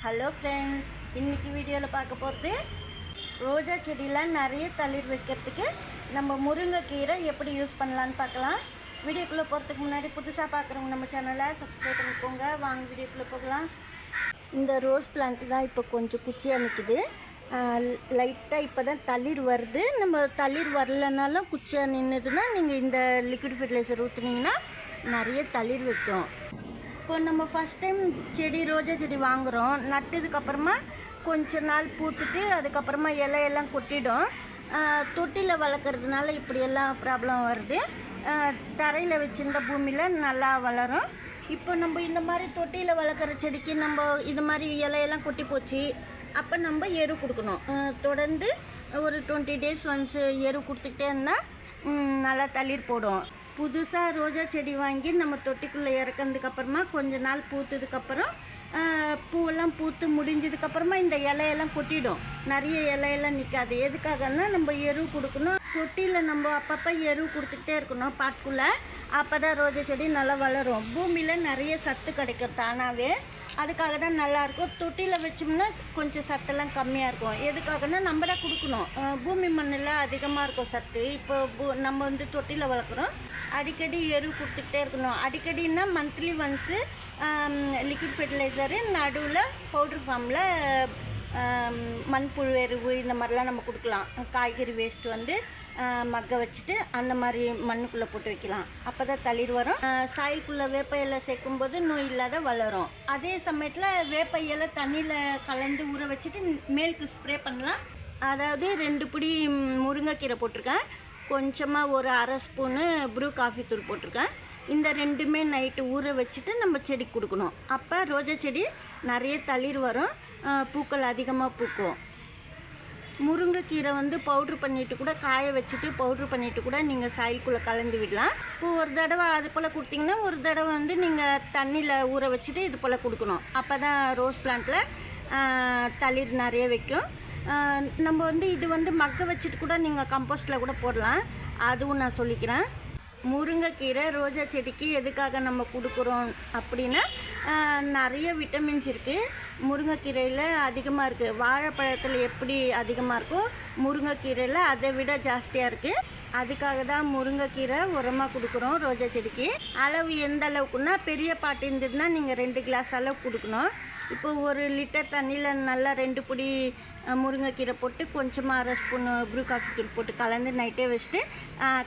Hello friends, இன்றைக்கி வீடியோவில் பார்க்க போகிறது ரோஜா செடியெலாம் நிறைய தளிர் வைக்கிறதுக்கு நம்ம முருங்கைக்கீரை எப்படி யூஸ் பண்ணலான்னு பார்க்கலாம். வீடியோக்குள்ளே போகிறதுக்கு முன்னாடி புதுசாக பார்க்குறவங்க நம்ம சேனலை சப்ஸ்கிரைப் பண்ணிக்கோங்க. வாங்க வீடியோக்குள்ளே போகலாம். இந்த ரோஸ் பிளான்ட்டு தான் இப்போ கொஞ்சம் குச்சியாக நிற்குது. லைட்டாக இப்போ தான் தளிர் வருது. நம்ம தளிர் வரலனாலும் குச்சியாக நின்றுதுன்னா நீங்கள் இந்த லிக்விட் ஃபெர்டிலைசர் ஊற்றுனீங்கன்னா நிறைய தளிர் வைக்கும். இப்போ நம்ம ஃபஸ்ட் டைம் ரோஜா செடி வாங்குகிறோம். நட்டதுக்கப்புறமா கொஞ்ச நாள் பூத்துட்டு அதுக்கப்புறமா இலையெல்லாம் கொட்டிடும். தொட்டியில் வளர்க்குறதுனால இப்படியெல்லாம் ப்ராப்ளம் வருது. தரையில் வச்சுருந்த பூமியில் நல்லா வளரும். இப்போ நம்ம இந்த மாதிரி தொட்டியில் வளர்க்குற செடிக்கு நம்ம இது மாதிரி இலையெல்லாம் கொட்டி போச்சு, அப்போ நம்ம எரு கொடுக்கணும். தொடர்ந்து ஒரு 20 days ஒன்ஸ் எரு கொடுத்துக்கிட்டே இருந்தால் நல்லா தளிர் போடும். புதுசாக ரோஜா செடி வாங்கி நம்ம தொட்டிக்குள்ளே இறக்கிறதுக்கப்புறமா கொஞ்ச நாள் பூத்ததுக்கப்புறம் பூவெல்லாம் பூத்து முடிஞ்சதுக்கப்புறமா இந்த இலையெல்லாம் கொட்டிடும். நிறைய இலையெல்லாம் நிற்காது. எதுக்காகன்னா நம்ம எரு கொடுக்கணும். தொட்டியில் நம்ம அப்பப்போ எரு கொடுத்துக்கிட்டே இருக்கணும் பாட்டுக்குள்ளே. அப்போ தான் ரோஜா செடி நல்லா வளரும். பூமியில் நிறைய சத்து கிடைக்கும் தானாகவே. அதுக்காக தான் நல்லாயிருக்கும். தொட்டியில் வச்சோம்னா கொஞ்சம் சத்தெல்லாம் கம்மியாக இருக்கும். எதுக்காகனா நம்ம தான் கொடுக்கணும். பூமி மண்ணில் அதிகமாக இருக்கும் சத்து. இப்போ நம்ம வந்து தொட்டியில் வளர்க்குறோம். அடிக்கடி எரு கொடுத்துக்கிட்டே இருக்கணும். அடிக்கடின்னா மந்த்லி ஒன்ஸு லிக்விட் ஃபெர்டிலைசரு, நடுவில் பவுட்ரு ஃபார்மில் மண்புழு எருவு இந்த மாதிரிலாம் நம்ம கொடுக்கலாம். காய்கறி வேஸ்ட்டு வந்து மக்க வச்சுட்டு அந்த மாதிரி மண்ணுக்குள்ளே போட்டு வைக்கலாம். அப்போ தான் தளிர் வரும். சாயிலுக்குள்ளே வேப்ப இலை சேர்க்கும்போது நோய் இல்லாத வளரும். அதே சமயத்தில் வேப்ப இலை தண்ணியில் கலந்து ஊற வச்சுட்டு மேலுக்கு ஸ்ப்ரே பண்ணலாம். அதாவது 2 பிடி முருங்கைக்கீரை போட்டிருக்கேன். கொஞ்சமாக ஒரு அரை ஸ்பூனு ப்ரூ காஃபி தூள் போட்டிருக்கேன். இந்த ரெண்டுமே நைட்டு ஊற வச்சுட்டு நம்ம செடி கொடுக்கணும். அப்போ ரோஜா செடி நிறைய தளிர் வரும், பூக்கள் அதிகமாக பூக்கும். முருங்கைக்கீரை வந்து பவுட்ரு பண்ணிவிட்டு கூட காய வச்சுட்டு பவுட்ரு பண்ணிவிட்டு கூட நீங்கள் சாயிலுக்குள்ளே கலந்து விடலாம். இப்போ ஒரு தடவை அது போல் கொடுத்திங்கன்னா ஒரு தடவை வந்து நீங்கள் தண்ணியில் ஊற வச்சுட்டு இது போல் கொடுக்கணும். அப்போ தான் ரோஸ் பிளான்ட்டில் தளிர் நிறைய வைக்கும். நம்ம வந்து இது வந்து மக்க வச்சுட்டு கூட நீங்கள் கம்போஸ்ட்டில் கூட போடலாம். அதுவும் நான் சொல்லிக்கிறேன். முருங்கைக்கீரை ரோஜா செடிக்கு எதுக்காக நம்ம கொடுக்குறோம் அப்படின்னா நிறைய விட்டமின்ஸ் இருக்குது. முருங்கைக்கீரையில் அதிகமாக இருக்குது. வாழைப்பழத்தில் எப்படி அதிகமாக இருக்கோ முருங்கைக்கீரையில் அதை விட ஜாஸ்தியாக இருக்குது. அதுக்காக தான் முருங்கைக்கீரை உரமாக கொடுக்குறோம் ரோஜா செடிக்கு. அளவு எந்த அளவுக்குன்னா பெரிய பாட்டு இருந்ததுன்னா நீங்கள் 2 கிளாஸ் அளவு கொடுக்கணும். இப்போ 1 லிட்டர் தண்ணியில் நல்லா 2 பிடி முருங்கைக்கீரை போட்டு கொஞ்சமாக அரை ஸ்பூன் ப்ரூ காஃபி தூள் போட்டு கலந்து நைட்டே வச்சுட்டு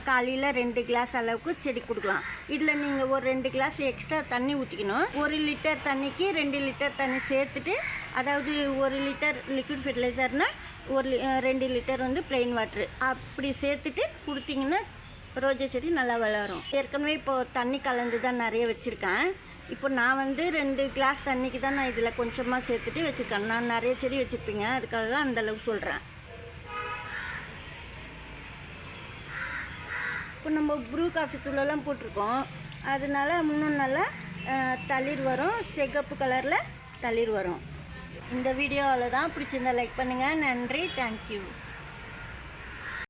காலையில் 2 கிளாஸ் அளவுக்கு செடி கொடுக்கலாம். இதில் நீங்கள் ஒரு 2 கிளாஸ் எக்ஸ்ட்ரா தண்ணி ஊற்றிக்கணும். 1 லிட்டர் தண்ணிக்கு 2 லிட்டர் தண்ணி சேர்த்துட்டு, அதாவது 1 லிட்டர் லிக்விட் ஃபெர்டிலைசர்னால் 2 லிட்டர் வந்து ப்ளெயின் வாட்ரு அப்படி சேர்த்துட்டு கொடுத்தீங்கன்னா ரோஜா செடி நல்லா வளரும். ஏற்கனவே இப்போது தண்ணி கலந்து தான் நிறைய வச்சுருக்கேன். இப்போ நான் வந்து 2 கிளாஸ் தண்ணிக்கு தான் நான் இதில் கொஞ்சமாக சேர்த்துட்டு வச்சுருக்கேன். நான் நிறைய செடி வச்சுருப்பீங்க, அதுக்காக தான் அந்தளவுக்கு சொல்கிறேன். இப்போ நம்ம ப்ரூ காஃபி தூளெல்லாம் போட்டிருக்கோம். அதனால இன்னும் நல்லா தளிர் வரும். சிகப்பு கலரில் தளிர் வரும். இந்த வீடியோவில் தான் பிடிச்சிருந்தா லைக் பண்ணுங்கள். நன்றி, தேங்க்யூ.